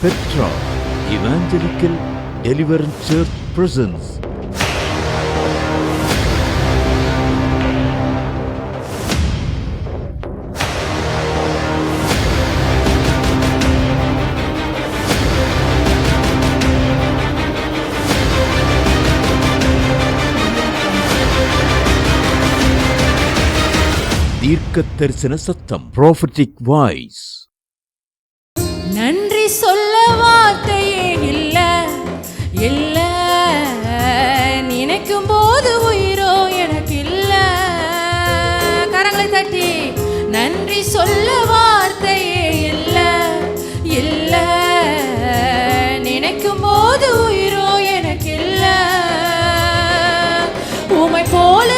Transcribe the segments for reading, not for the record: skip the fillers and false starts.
Petra Evangelical Deliverance Church presents தீர்க்க தரிசன சத்தம், prophetic voice. நன்றி சொல்ல வார்த்தையே இல்ல இல்ல, நினைக்கும் போது உயிரோ எனக்கு இல்ல. கரங்களை தட்டி நன்றி சொல்ல வார்த்தையே இல்ல இல்ல, நினைக்கும் போது உயிரோ எனக்கு இல்ல. உமை போல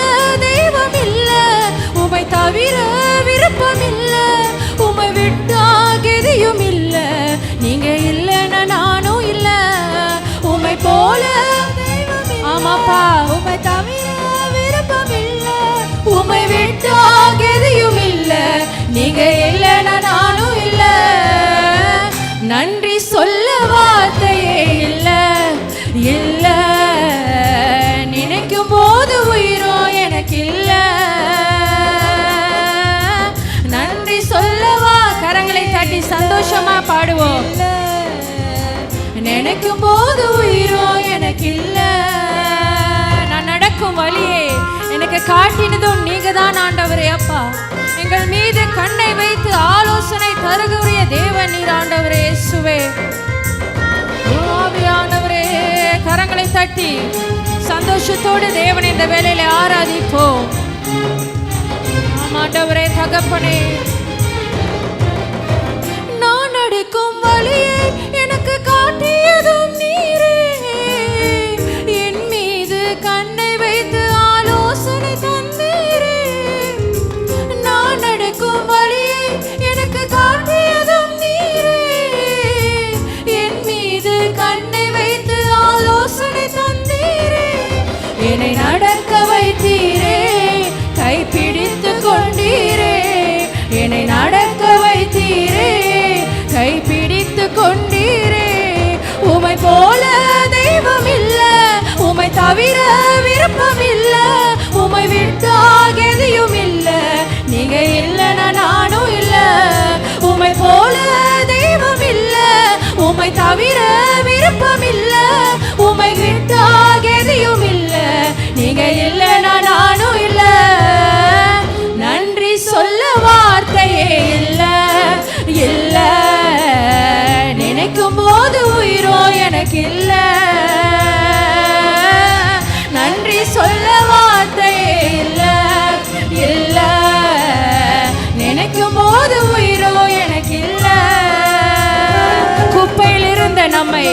தெய்வம் இல்ல, உமை தவிர விருப்பம் இல்ல, உமை விட்டா கெதியும் இல்ல, நீங்க இல்லைன்னா நானும் இல்ல. உமை போல ஆமாப்பா, உமை தவிர விருப்பம் இல்ல, உமை விட்டா கெதியும் இல்ல, நீங்க இல்லைன்னா நானும் இல்ல. நன்றி சொல்ல வார்த்தையே இல்ல இல்ல, நினைக்கும் போது உயிரோ எனக்கு இல்ல. நன்றி சொல்லவா, கரங்களை தட்டி சந்தோஷமா பாடுவோம். நினைக்கும் போது உயிரோ எனக்கு இல்ல. நான் நடக்கும் வழியே எனக்கு காட்டினதும் நீங்க தான் ஆண்டவரே. அப்பா, எங்கள் மீது கண்ணை வைத்து ஆலோசனை தருகிற தேவன் நீர் ஆண்டவரே. இயேசுவே, ஆவியானவரே, கரங்களை தட்டி சந்தோஷத்தோடு தேவனை இந்த வேளையில ஆராதிப்போம். ஆண்டவரே, தகப்பனே, நான் நடக்கும் வழியை எனக்கு காட்டியதும் நீரே, என் மீது கண்ணை வைத்து ஆலோசனை தந்தீரே. நான் நடக்கும் வழியை எனக்கு காட்டியதும் நீரே, என் மீது கண்ணை வைத்து ஆலோசனை தந்தீரே. என்னை நடக்க வைத்தீரே, கைப்பிடித்து கொண்டீரே, என்னை நடக்க வைத்தீரே, கைப்பிடித்து கொண்டீரே. உமை போல தெய்வம் இல்ல, உமை தவிர விருப்பம் இல்ல, உமை விட்டா கெதியும் இல்ல, நீங்க இல்லைன்னா நானும் இல்ல. உமை போல தெய்வம் இல்ல, உமை தவிர விருப்பம் இல்ல, உமை விட்டா கெதியும் இல்ல, நீங்க இல்லைன்னா நானும் இல்ல. நன்றி சொல்ல வார்த்தையே இல்ல இல்ல, நினைக்கும் போது உயிரோ எனக்கு இல்ல. நன்றி சொல்ல வார்த்தையே இல்ல இல்ல, நினைக்கும் போது உயிரோ எனக்கு இல்ல. குப்பையில் இருந்த நம்மை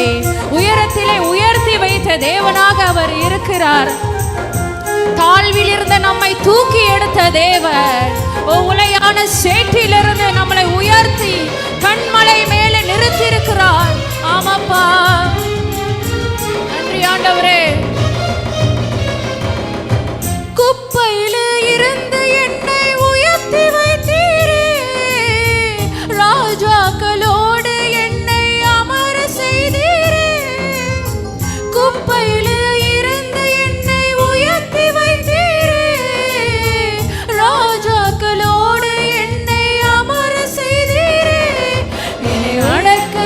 உயரத்திலே உயர்த்தி வைத்த தேவனாக அவர் இருக்கிறார். தாழ்வில் இருந்த நம்மை தூக்கி எடுத்த தேவன் உலையான சேற்றிலிருந்து நம்மளை உயர்த்தி கண்மலை மேலே நிறுத்தி இருக்கிறார். ஆமாப்பா, நன்றி ஆண்டவரே. குப்பையில் இருந்து என்னை உயர்த்தி வைத்தீரே, ராஜாக்களோடு என்னை அமர செய்தீரே. குப்பையில் இருந்து என்னை உயர்த்தி வைத்தீரே, ராஜாக்களோடு என்னை அமர செய்தீரே. என்னை அடக்க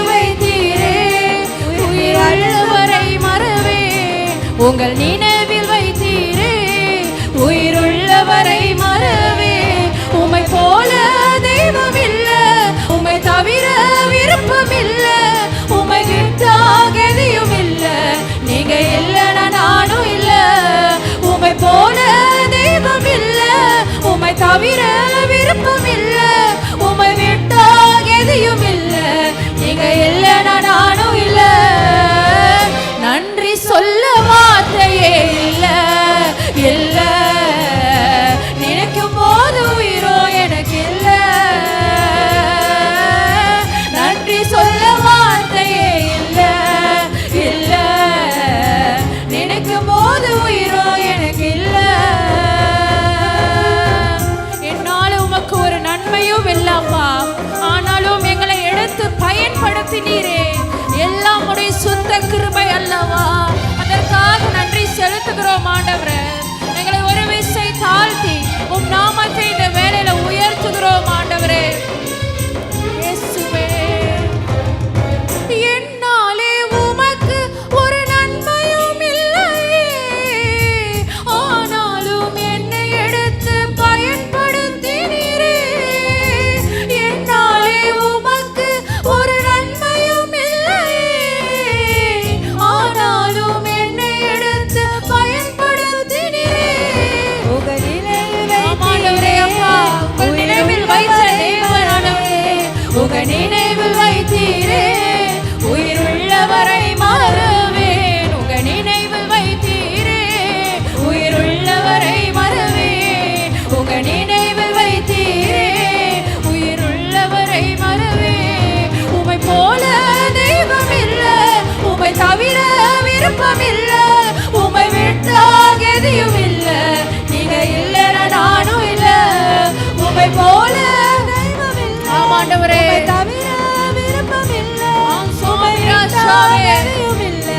எதையும் இல்ல,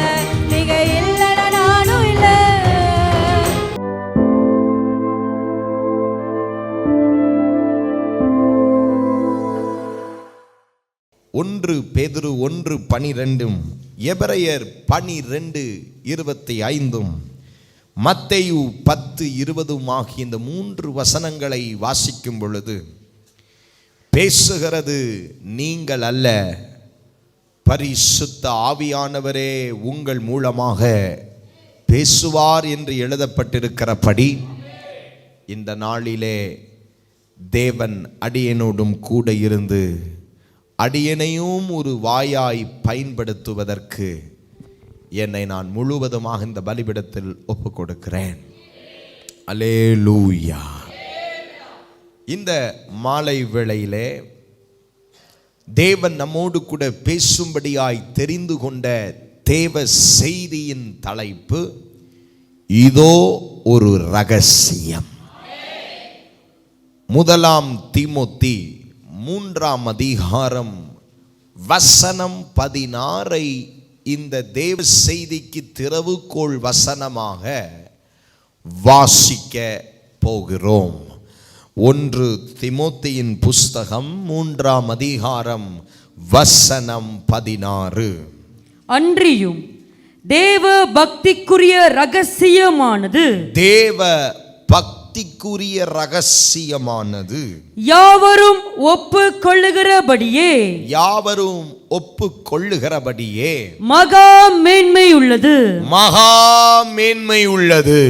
நீங்க இல்லைன்னா நானும் இல்ல. 1 பேதுரு 1:12, எபிரெயர் 12:25, மத்தேயு 10:20 ஆகிய இந்த 3 வசனங்களை வாசிக்கும் பொழுது பேசுகிறது நீங்கள் அல்ல, பரிசுத்த ஆவியானவரே உங்கள் மூலமாக பேசுவார் என்று எழுதப்பட்டிருக்கிறபடி இந்த நாளிலே தேவன் அடியனோடும் கூட இருந்து அடியனையும் ஒரு வாயாய் பயன்படுத்துவதற்கு என்னை நான் முழுவதுமாக இந்த பலிபீடத்தில் ஒப்பு கொடுக்கிறேன். அல்லேலூயா. இந்த மாலை வேளையிலே தேவன் நம்மோடு கூட பேசும்படியாய் தெரிந்து கொண்ட தேவ செய்தியின் தலைப்பு இதோ ஒரு ரகசியம். 1 தீமோத்தி 3 வசனம் 16 இந்த தேவ செய்திக்கு திறவுகோள் வசனமாக வாசிக்க போகிறோம். 1 தீமோத்தேயின் புஸ்தகம் 3 வசனம் 16. அன்றியும் தேவ பக்திக்குரிய ரகசியமானது, தேவ பக்திக்குரிய ரகசியமானது யாவரும் ஒப்புக்கொள்ளுகிறபடியே, யாவரும் ஒப்புக்கொள்ளுகிறபடியே மகா மேன்மை உள்ளது, மகா மேன்மை உள்ளது.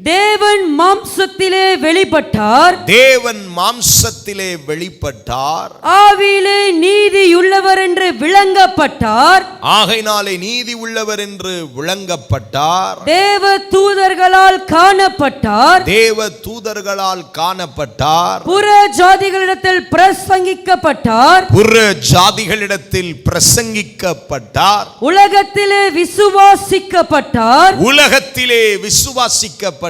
தேவன் மாம்சத்திலே வெளிப்பட்டார், தேவன் மாம்சத்திலே வெளிப்பட்டார், ஆவியிலே நீதியுள்ளவர் என்று விளங்கப்பட்டார், ஆகையினாலே நீதி உள்ளவர் என்று விளங்கப்பட்டார், தேவ தூதர்களால் காணப்பட்டார், தேவ தூதர்களால் காணப்பட்டார், புற ஜாதிகளிடத்தில் பிரசங்கிக்கப்பட்டார், புற ஜாதிகளிடத்தில் பிரசங்கிக்கப்பட்டார், உலகத்திலே விசுவாசிக்கப்பட்டார், உலகத்திலே விசுவாசிக்கப்பட்டார்,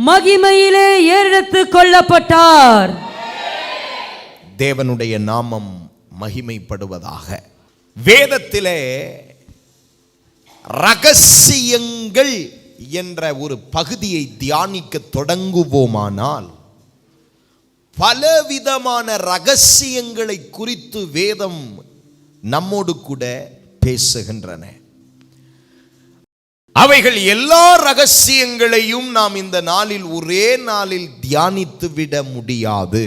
மகிமையிலே ஏறெடுத்துக் கொள்ளப்பட்டார். தேவனுடைய நாமம் மகிமைப்படுவதாக. வேதத்திலே ரகசியங்கள் என்ற ஒரு பகுதியை தியானிக்க தொடங்குவோமானால் பலவிதமான ரகசியங்களை குறித்து வேதம் நம்மோடு கூட பேசுகின்றன. அவைகள் எல்லா ரகசியங்களையும் நாம் இந்த நாளில் ஒரே நாளில் தியானித்து விட முடியாது.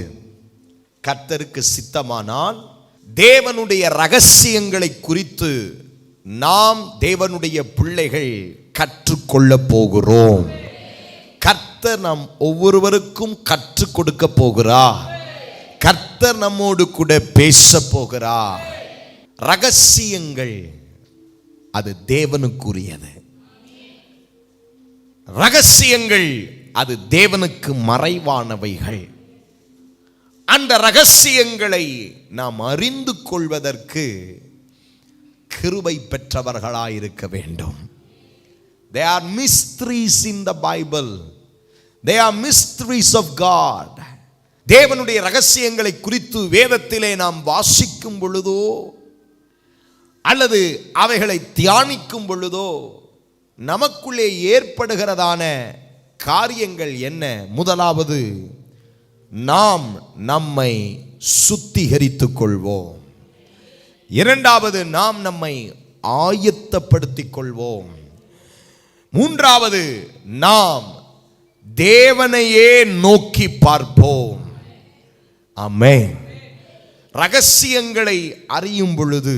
கர்த்தருக்கு சித்தமானால் தேவனுடைய ரகசியங்களை குறித்து நாம் தேவனுடைய பிள்ளைகள் கற்றுக்கொள்ள போகிறோம். கர்த்தர் நாம் ஒவ்வொருவருக்கும் கற்றுக் கொடுக்க போகிறார். கர்த்தர் நம்மோடு கூட பேச போகிறார். ரகசியங்கள் அது தேவனுக்குரியது. ரகசியங்கள் அது தேவனுக்கு மறைவானவைகள். அந்த ரகசியங்களை நாம் அறிந்து கொள்வதற்கு கிருபை பெற்றவர்களாயிருக்க வேண்டும். They are mysteries in the Bible. They are mysteries of God. தேவனுடைய ரகசியங்களை குறித்து வேதத்திலே நாம் வாசிக்கும் பொழுதோ அல்லது அவைகளை தியானிக்கும் பொழுதோ நமக்குள்ளே ஏற்படுகிறதான காரியங்கள் என்ன? முதலாவது, நாம் நம்மை சுத்திகரித்துக் கொள்வோம். இரண்டாவது, நாம் நம்மை ஆயத்தப்படுத்திக் கொள்வோம். மூன்றாவது, நாம் தேவனையே நோக்கி பார்ப்போம். ஆமென். ரகசியங்களை அறியும் பொழுது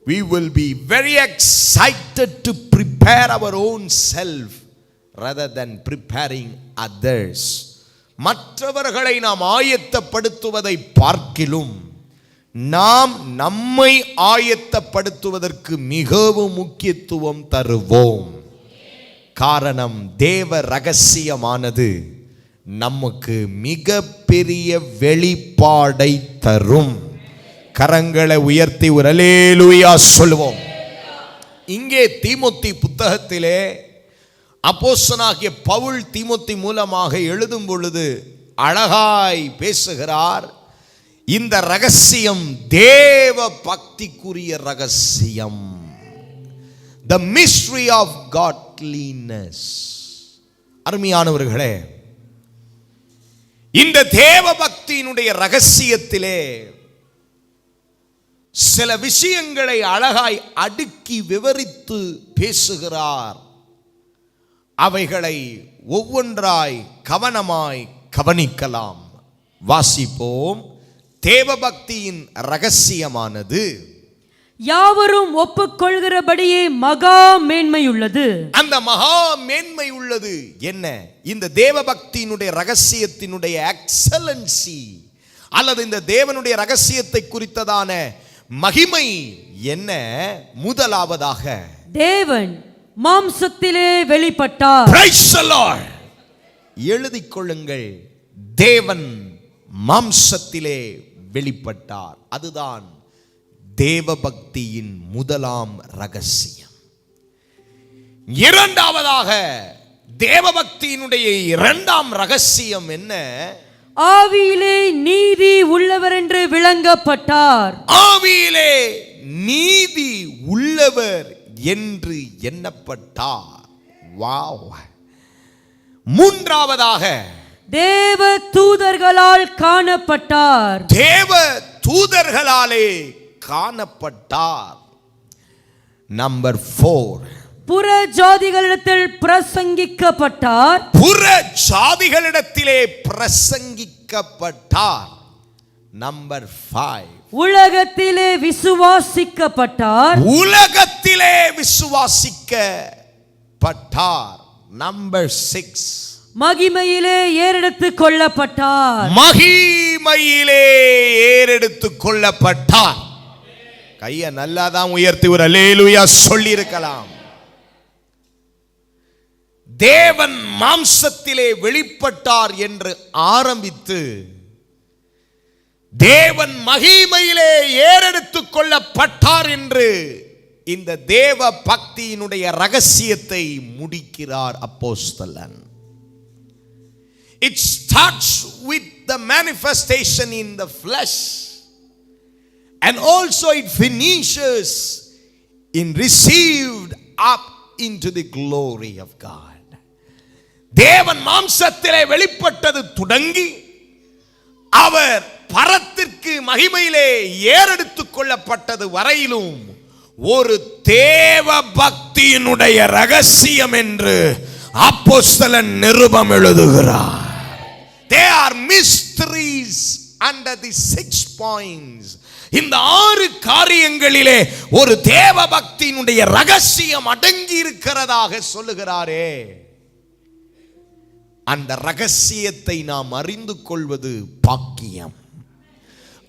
we will be very excited to prepare our own self rather than preparing others. மற்றவர்களை நாம் ஆயத்தப்படுத்துவதை பார்க்கிலும் நாம் நம்மை ஆயத்தப்படுத்துவதற்கு மிகவும் முக்கியத்துவம் தருவோம். காரணம், தேவ ரகசியமானது நமக்கு மிக பெரிய வெளிப்பாடை தரும். கரங்களை உயர்த்தி ஒரு அல்லேலூயா சொல்லுவோம். இங்கே தீமோத்தி புத்தகத்திலே அப்போஸ்தலனாகிய பவுல் தீமோத்தி மூலமாக எழுதும் பொழுது அழகாய் பேசுகிறார். இந்த ரகசியம் தேவ பக்திக்குரிய ரகசியம். The mystery of godliness. அருமையானவர்களே, இந்த தேவ பக்தியினுடைய ரகசியத்திலே சில விஷயங்களை அழகாய் அடுக்கி விவரித்து பேசுகிறார். அவைகளை ஒவ்வொன்றாய் கவனமாய் கவனிக்கலாம். வாசிப்போம். தேவபக்தியின் ரகசியமானது யாவரும் ஒப்புக்கொள்கிறபடியே மகா மேன்மையுள்ளது. அந்த மகா மேன்மை உள்ளது என்ன? இந்த தேவபக்தியினுடைய ரகசியத்தினுடைய எக்ஸலன்சி அல்லது இந்த தேவனுடைய ரகசியத்தை குறித்ததான மகிமை என்ன? முதலாவதாக தேவன் மாம்சத்திலே வெளிப்பட்டார். Praise the Lord. எழுதிக் கொள்ளுங்கள், தேவன் மாம்சத்திலே வெளிப்பட்டார். அதுதான் தேவபக்தியின் முதலாம் ரகசியம். இரண்டாவதாக தேவபக்தியினுடைய இரண்டாம் ரகசியம் என்ன? ஆவியிலே நீதி உள்ளவர் என்று விளங்கப்பட்டார். ஆவியிலே நீதி உள்ளவர் என்று எண்ணப்பட்டார். வாவ். மூன்றாவதாக தேவ தூதர்களால் காணப்பட்டார். தேவ தூதர்களாலே காணப்பட்டார். நம்பர் 4, புற ஜாதிகளிடத்தில் பிரசங்கிக்கப்பட்டார். புற ஜாதிகளிடத்திலே பிரசங்கிக்கப்பட்டார். நம்பர் 5, உலகத்திலே விசுவாசிக்கப்பட்டார். உலகத்திலே விசுவாசிக்கப்பட்டார். நம்பர் 6, மகிமையிலே ஏறெடுத்துக் கொள்ளப்பட்டார். மகிமையிலே ஏறெடுத்துக் கொள்ளப்பட்டார். கையை நல்லாதான் உயர்த்தி ஒரு அல்லேலூயா சொல்லி இருக்கலாம். தேவன் மாம்சத்திலே வெளிப்பட்டார் என்று ஆரம்பித்து தேவன் மகிமையிலே ஏறெடுத்துக் கொள்ளப்பட்டார் என்று இந்த தேவ பக்தியினுடைய ரகசியத்தை முடிக்கிறார் அப்போஸ்தலன். It starts with the manifestation in the flesh and also it finishes in received up into the glory of God. தேவன் மாம்சத்திலே வெளிப்பட்டது தொடங்கி அவர் பரத்திற்கு மகிமையிலே ஏறெடுத்துக் கொள்ளப்பட்டது வரையிலும் ஒரு தேவ பக்தியினுடைய ரகசியம் என்று அப்போஸ்தலன் நிருபம் எழுதுகிறார். They are mysteries under the 6 points. இந்த 6 காரியங்களிலே ஒரு தேவ பக்தியினுடைய ரகசியம் அடங்கி இருக்கிறதாக சொல்லுகிறாரே. அந்த ரகசியத்தை நாம் அறிந்து கொள்வது பாக்கியம்.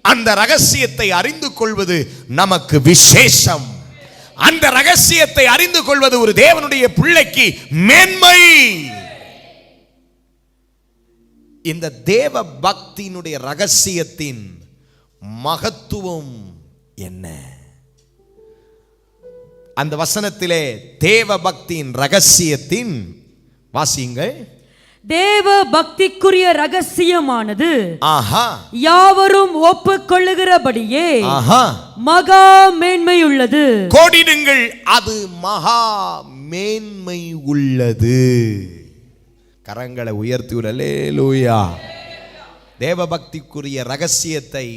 அந்த ரகசியத்தை அறிந்து கொள்வது நமக்கு விசேஷம். அந்த ரகசியத்தை அறிந்து கொள்வது ஒரு தேவனுடைய பிள்ளைக்கு மேன்மை. இந்த தேவ பக்தியினுடைய ரகசியத்தின் மகத்துவம் என்ன? அந்த வசனத்திலே தேவ பக்தியின் ரகசியத்தின் வாசியுங்கள். தேவ பக்திக்குரிய ரகசியமானது யாவரும் ஒப்புக்கொள்ளுகிறபடியே மகா மேன்மையுள்ளது. கோடிடுங்கள், அது மகா மேன்மை உள்ளது. கரங்களை உயர்த்தி அல்லேலூயா. தேவ பக்திக்குரிய ரகசியத்தை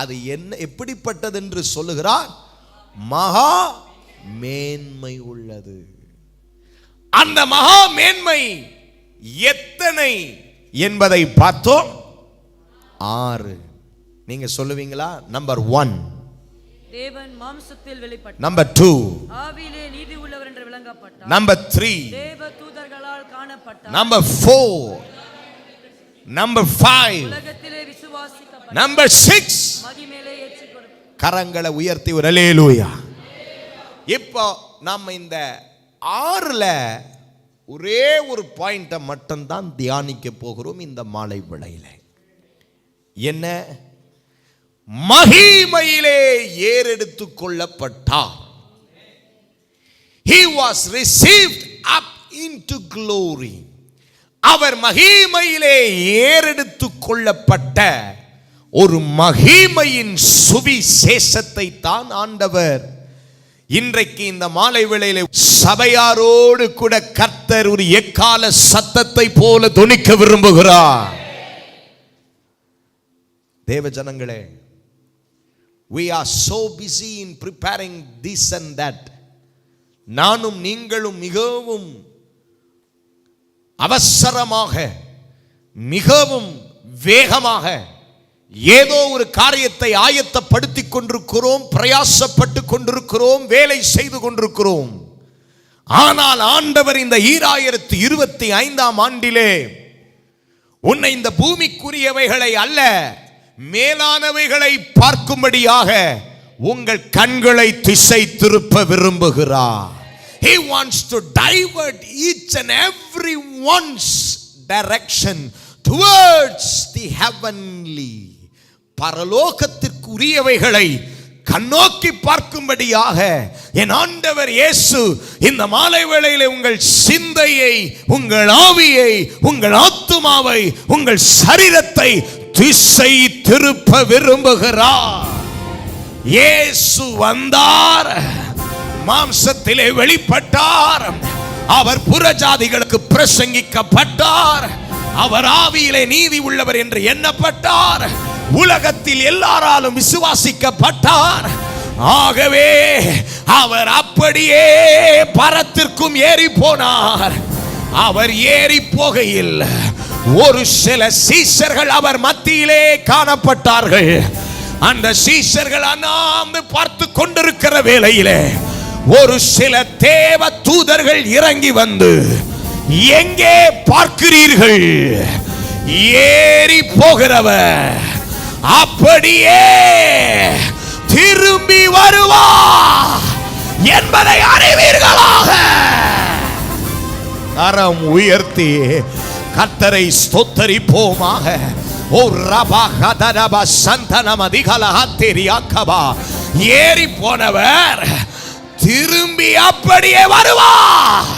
அது என்ன எப்படிப்பட்டது என்று சொல்லுகிறார்? மகா மேன்மை உள்ளது. அந்த மகா மேன்மை எத்தனை என்பதை பார்த்தோம். 6. நீங்க சொல்லுவீங்களா? நம்பர் 1 தேவன் மாம்சத்தில் வெளிப்பட்டார். நம்பர் 2 ஆவியிலே நீதி உள்ளவர் என்று விளங்கப்பட்டார். நம்பர் 3 தேவ தூதர்களால் காணப்பட்டார். நம்பர் 4 நம்பர் 5 உலகத்திலே விசுவாசிக்கப்பட்டார். நம்பர் 6 மகிமையிலே ஏற்றுக்கொள்ளப்பட்டார். கரங்களை உயர்த்தி ஒரு அல்லேலூயா. இப்போ நம்ம இந்த 6ல ஒரே ஒரு பாயிண்ட மட்டும் தான் தியானிக்க போகிறோம் இந்த மாலை வேளையில. என்ன? மகிமையிலே ஏறெடுத்துக் கொள்ளப்பட்டார். He was received up into glory. அவர் மகிமையிலே ஏறெடுத்துக் கொள்ளப்பட்ட ஒரு மகிமையின் சுவிசேஷத்தை தான் ஆண்டவர் இன்றைக்கு இந்த மாலை வேளையிலே சபையாரோடு கூட கர்த்தர் ஒரு எக்கால சத்தத்தை போல தொனிக்க விரும்புகிறார். தேவ ஜனங்களே, we are so busy in preparing this and that. நானும் நீங்களும் மிகவும் அவசரமாக, மிகவும் வேகமாக ஏதோ ஒரு காரியத்தை ஆயத்தப்படுத்திக் கொண்டிருக்கிறோம், பிரயாசப்பட்டு கொண்டிருக்கிறோம், வேலை செய்து கொண்டிருக்கிறோம். ஆனால் ஆண்டவர் இந்த 2025 ஆண்டிலே உன்னை இந்த பூமிக்குரியவைகளை அல்ல, மேலானவைகளை பார்க்கும்படியாக உங்கள் கண்களை திசை திருப்ப விரும்புகிறார். He wants to divert each and every one's direction towards the heavenly. பரலோகத்திற்குரியவைகளை கண்ணோக்கி பார்க்கும்படியாக என் ஆண்டவர் இயேசு இந்த மாலை வேளையிலே உங்கள் சிந்தையை, உங்கள் ஆவியை, உங்கள் ஆத்துமாவை, உங்கள் சரீரத்தை திசை திருப்ப விரும்புகிறார். இயேசு வந்தார், மாம்சத்திலே வெளிப்பட்டார், அவர் புறஜாதிகளுக்கு பிரசங்கிக்கப்பட்டார், அவர் ஆவியிலே நீதி உள்ளவர் என்று எண்ணப்பட்டார், உலகத்தில் எல்லாராலும் விசுவாசிக்கப்பட்டார். ஆகவே அவர் அப்படியே பரத்திற்கும் ஏறி போனார். அவர் ஏறி போகையில் ஒரு சில சீஷர்கள் அவர் மத்தியிலே காணப்பட்டார்கள். அந்த சீஷர்கள் அண்ணாந்து பார்த்து கொண்டிருக்கிற வேளையிலே ஒரு சில தேவ தூதர்கள் இறங்கி வந்து, எங்கே பார்க்கிறீர்கள்? ஏறி போகிறவர் அப்படியே திரும்பி வருவார் என்பதை அறிவீர்களாக. கரம் உயர்த்தி கர்த்தரை ஸ்தோத்தரிப்போமாக. ஓ ரபா கதரபா சந்தனம் அதிகலஹத்திரியாக்கபா. ஏறி போனவர் திரும்பி அப்படியே வருவார்.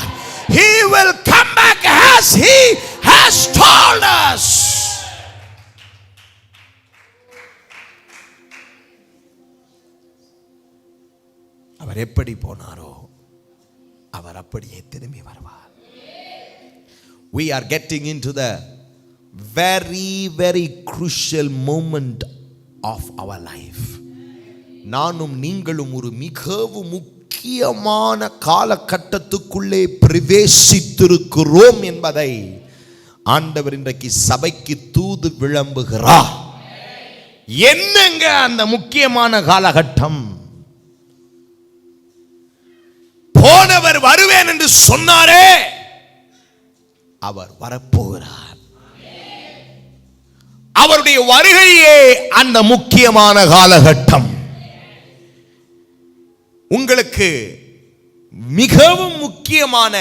He will come back as he has told us. அவர் எப்படி போனாரோ அவர் அப்படியே திரும்பி வருவார். We are getting into the very crucial moment of our life. நானும் நீங்களும் ஒரு மிகவும் முக்கியமான காலகட்டத்துக்குள்ளே பிரவேசித்திருக்கிறோம் என்பதை ஆண்டவர் இன்றைக்கு சபைக்கு தூது விளம்புகிறார். என்னங்க அந்த முக்கியமான காலகட்டம்? போனவர் வருவேன் என்று சொன்னாரே, அவர் வரப்போகிறார். அவருடைய வருகையே அந்த முக்கியமான காலகட்டம். உங்களுக்கு மிகவும் முக்கியமான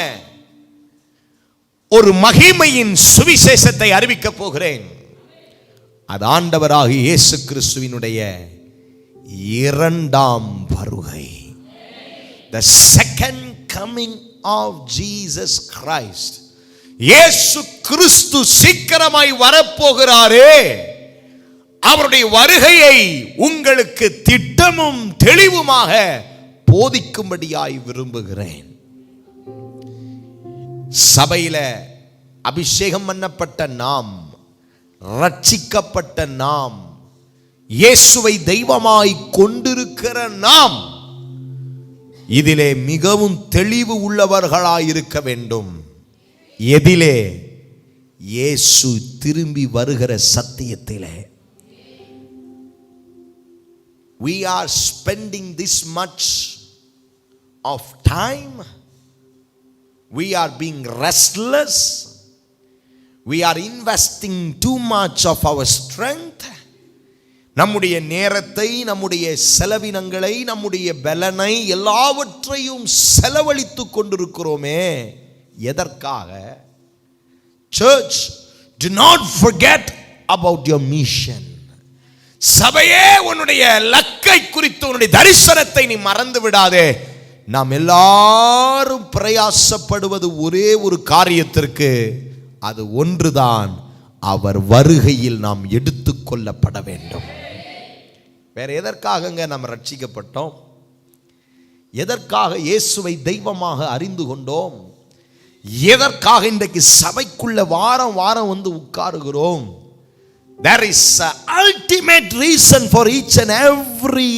ஒரு மகிமையின் சுவிசேஷத்தை அறிவிக்க போகிறேன். அது ஆண்டவராகிய இயேசு கிறிஸ்துவினுடைய இரண்டாம் வருகை. The second coming of Jesus Christ. இயேசு கிறிஸ்து சீக்கிரமாய் வரப்போகிறாரே, அவருடைய வருகையை உங்களுக்கு திட்டமும் தெளிவுமாக போதிக்கும்படியாய் விரும்புகிறேன். சபையில அபிஷேகம் பண்ணப்பட்ட நாம், ரட்சிக்கப்பட்ட நாம், இயேசுவை தெய்வமாய் கொண்டிருக்கிற நாம் இதிலே மிகவும் தெளிவு உள்ளவர்களாய் இருக்க வேண்டும். எதிலே? இயேசு திரும்பி வருகிற சத்தியத்திலே. We are spending this much of time. We are being restless. We are investing too much of our strength. நம்முடைய நேரத்தை, நம்முடைய செலவினங்களை, நம்முடைய பலனை எல்லாவற்றையும் செலவழித்து கொண்டிருக்கிறோமே. எதற்காக? Church, do not forget about your mission. சபையே, உன்னுடைய லக்கை குறித்து, உன்னுடைய தரிசனத்தை நீ மறந்து விடாதே. நாம் எல்லாரும் பிரயாசப்படுவது ஒரே ஒரு காரியத்திற்கு. அது ஒன்றுதான், அவர் வருகையில் நாம் எடுத்துக்கொள்ளப்பட வேண்டும். வேற எதற்காகங்க நாம் ரட்சிக்கப்பட்டோம்? எதற்காக இயேசுவை தெய்வமாக அறிந்து கொண்டோம்? எதற்காக இன்றைக்கு சபைக்குள்ள வாரம் வாரம் வந்து உட்காருகிறோம்? There is an ultimate reason for each and every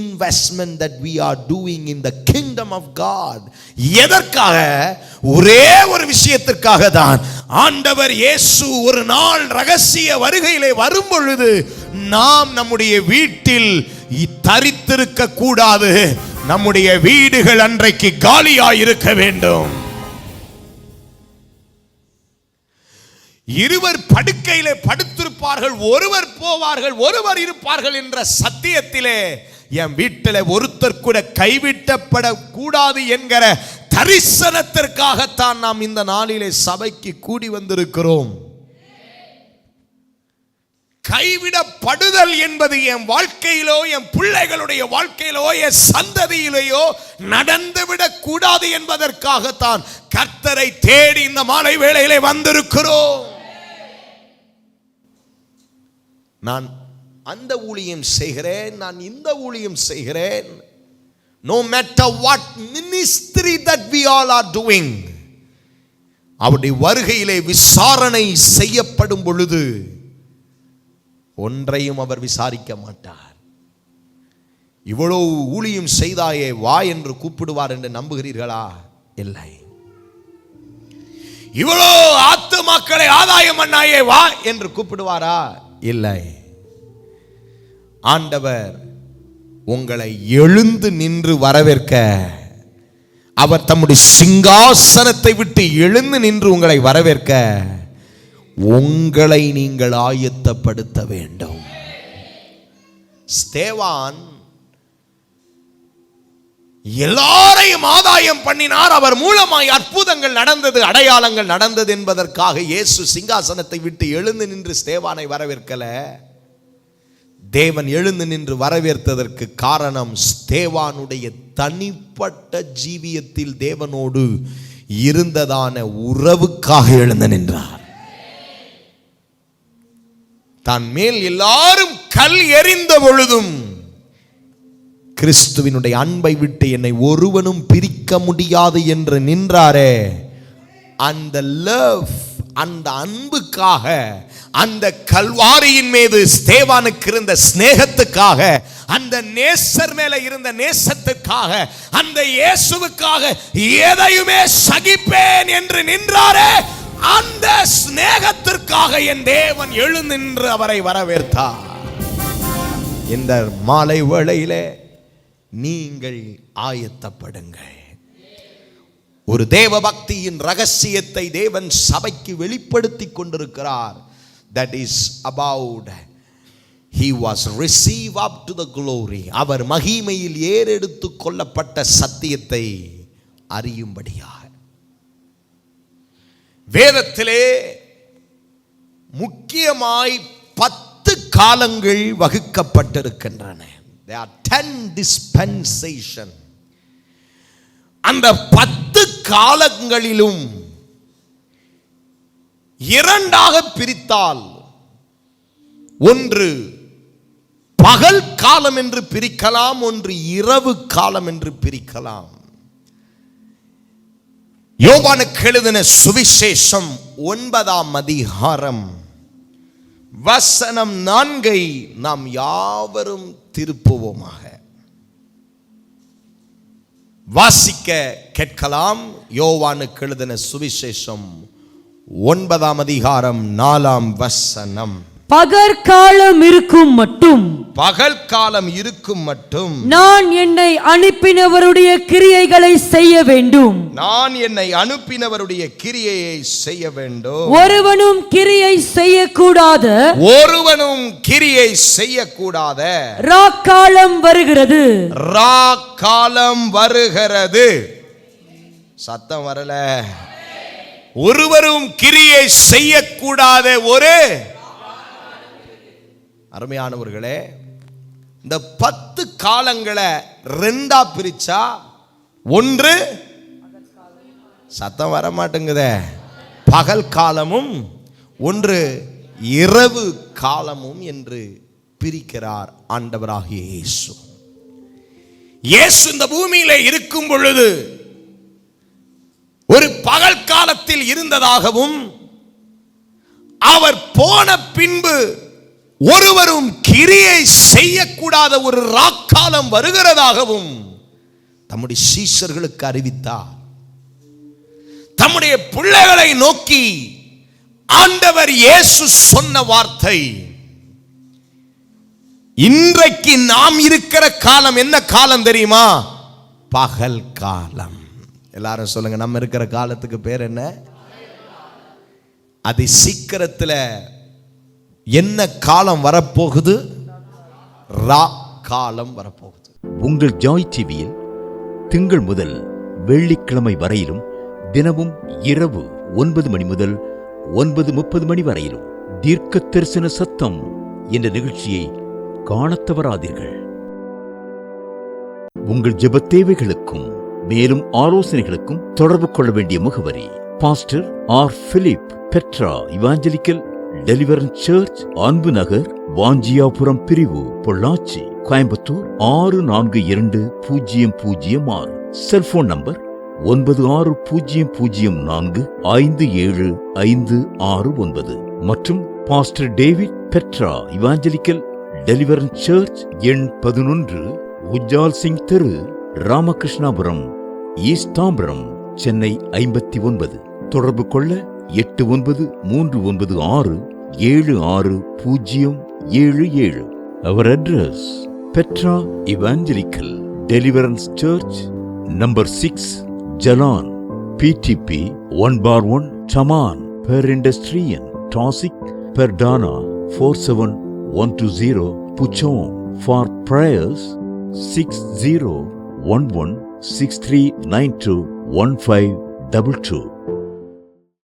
investment that we are doing in the kingdom of God. எதற்காக? ஒரே ஒரு விஷயத்திற்காக தான். ஆண்டவர் இயேசு ஒரு நாள் ரகசிய வருகையிலே வரும் பொழுது நாம் நம்முடைய வீட்டில் தரித்திருக்க கூடாது. நம்முடைய வீடுகள் அன்றைக்கு காலியாய் இருக்க வேண்டும். இருவர் படுக்கையிலே படுத்திருப்பார்கள், ஒருவர் போவார்கள், ஒருவர் இருப்பார்கள் என்ற சத்தியத்திலே என் வீட்டில் ஒருத்தர் கூட கைவிட்டப்படக்கூடாது என்கிற தரிசனத்திற்காகத்தான் நாம் இந்த நாளிலே சபைக்கு கூடி வந்திருக்கிறோம். கைவிடப்படுதல் என்பது என் வாழ்க்கையிலோ என் பிள்ளைகளுடைய வாழ்க்கையிலோ என் சந்ததியிலேயோ நடந்துவிடக் கூடாது என்பதற்காகத்தான் கர்த்தரை தேடி இந்த மாலை வேளையிலே வந்திருக்கிறோம். நான் அந்த ஊழியம் செய்கிறேன், நான் இந்த ஊழியம் செய்கிறேன். No matter what ministry that we all are doing, அவருடைய வருகையிலே விசாரணை செய்யப்படும் பொழுது ஒன்றையும் அவர் விசாரிக்க மாட்டார். இவ்வளவு ஊழியம் செய்தாயே வா என்று கூப்பிடுவார் என்று நம்புகிறீர்களா? இல்லை. இவ்வளோ ஆத்துமாக்களை ஆதாயம் பண்ணாயே வா என்று கூப்பிடுவாரா? இல்லை. ஆண்டவர் உங்களை எழுந்து நின்று வரவேற்க, அவர் தம்முடைய சிங்காசனத்தை விட்டு எழுந்து நின்று உங்களை வரவேற்க உங்களை நீங்கள் ஆயத்தப்படுத்த வேண்டும். ஸ்தேவான் எல்லாரையும் ஆதாயம் பண்ணினார். அவர் மூலமாய் அற்புதங்கள் நடந்தது, அடையாளங்கள் நடந்தது என்பதற்காக இயேசு சிங்காசனத்தை விட்டு எழுந்து நின்று ஸ்தேவானை வரவேற்கல. தேவன் எழுந்து நின்று வரவேற்றதற்கு காரணம் ஸ்தேவானுடைய தனிப்பட்ட ஜீவியத்தில் தேவனோடு இருந்ததான உறவுக்காக எழுந்து நின்றார். தான் மேல் எல்லாரும் கல் எறிந்த பொழுதும் கிறிஸ்துவினுடைய அன்பை விட்டு என்னை ஒருவனும் பிரிக்க முடியாது என்று நின்றாரே, அந்த லவ், அந்த அன்புக்காக, அந்த கல்வாரியின் மீது ஸ்தேவானுக்கு இருந்த ஸ்நேகத்துக்காக, அந்த நேசர் மேல இருந்த நேசத்துக்காக, அந்த இயேசுவுக்காக எதையுமே சகிப்பேன் என்று நின்றாரே, அந்த ஸ்நேகத்திற்காக என் தேவன் எழுந்து நின்று அவரை வரவேற்றார். இந்த மாலை வேளையிலே நீங்கள் ஆயத்தப்படுங்கள். ஒரு தேவ பக்தியின் ரகசியத்தை தேவன் சபைக்கு வெளிப்படுத்தி கொண்டிருக்கிறார். That is about he was received up to the glory. அவர் மகிமையில் ஏறெடுத்து கொள்ளப்பட்ட சத்தியத்தை அறியும்படியாக வேதத்திலே முக்கியமாய் 10 காலங்கள் வகுக்கப்பட்டிருக்கின்றன. There are 10 dispensation. அந்த 10 காலங்களிலும் இரண்டாக பிரித்தால், ஒன்று பகல் காலம் என்று பிரிக்கலாம், ஒன்று இரவு காலம் என்று பிரிக்கலாம். யோவானுக்கு எழுதின சுவிசேஷம் 9ஆம் அதிகாரம் வசனம் 4 நாம் யாவரும் திருப்புவோமாக. வாசிக்க கேட்கலாம். யோவானுக்கு எழுதின சுவிசேஷம் 9ஆம் அதிகாரம் 4ஆம் வசனம். பகற்காலம் இருக்கும் மட்டும், பகல் காலம் இருக்கும் மட்டும் நான் என்னை அனுப்பினவருடைய கிரியைகளை செய்ய வேண்டும். நான் என்னை அனுப்பினவருடைய கிரியையை செய்ய வேண்டும். ஒருவனும் கிரியை செய்யக்கூடாத, ஒருவனும் கிரியை செய்யக்கூடாத ராக்காலம் வருகிறது, ராக்காலம் வருகிறது. சத்தம் வரல. ஒருவரும் கிரியை செய்யக்கூடாத ஒரு அருமையானவர்களே, இந்த 10 காலங்களை 2ஆ பிரிச்சா, ஒன்று சத்தம் வர மாட்டேங்குதே, பகல் காலமும், ஒன்று இரவு காலமும் என்று பிரிக்கிறார் ஆண்டவராகிய இயேசு. இயேசு இந்த பூமியிலே இருக்கும் பொழுது ஒரு பகல் காலத்தில் இருந்ததாகவும், அவர் போன பின்பு ஒருவரும் கிரியை செய்யக்கூடாத ஒரு ராக்காலம் வருகிறதாகவும் தம்முடைய சீஷர்களுக்கு அறிவித்தார். தம்முடைய பிள்ளைகளை நோக்கி ஆண்டவர் இயேசு சொன்ன வார்த்தை, இன்றைக்கு நாம் இருக்கிற காலம் என்ன காலம் தெரியுமா? பகல் காலம். எல்லாரும் சொல்லுங்க, நம்ம இருக்கிற காலத்துக்கு பேர் என்ன? அது சீக்கிரத்தில் என்ன காலம் வரப்போகுது? ரா காலம் வரப்போகுது. உங்கள் ஜாய் டிவியில் திங்கள் முதல் வெள்ளிக்கிழமை வரையிலும் தினமும் இரவு 9 மணி முதல் 9:30 மணி வரையிலும் தீர்க்க தரிசன சத்தம் என்ற நிகழ்ச்சியை காணத் தவறாதீர்கள். உங்கள் ஜெப தேவைகளுக்கும் மேலும் ஆலோசனைகளுக்கும் தொடர்பு கொள்ள வேண்டிய முகவரி: pastor R. Philip, Petra evangelical deliverance church, Anbu Nagar, வாஞ்சியாபுரம் பிரிவு, பொள்ளாச்சி, கோயம்புத்தூர் 642006. செல்போன் நம்பர் 9600457569 மற்றும் pastor David, Petra evangelical deliverance church, எண் 11, உஜ்ஜால் சிங் தெரு, ராமகிருஷ்ணாபுரம், ஈஸ்ட் தாம்பரம், சென்னை 59. தொடர்பு கொள்ள 8939676077. Our address: Petra Evangelical Deliverance Church, number 6, Jalan, PTP 1/1, Taman, Perindustrian, Tosik, Perdana 47120, Puchong. For prayers 601163921522.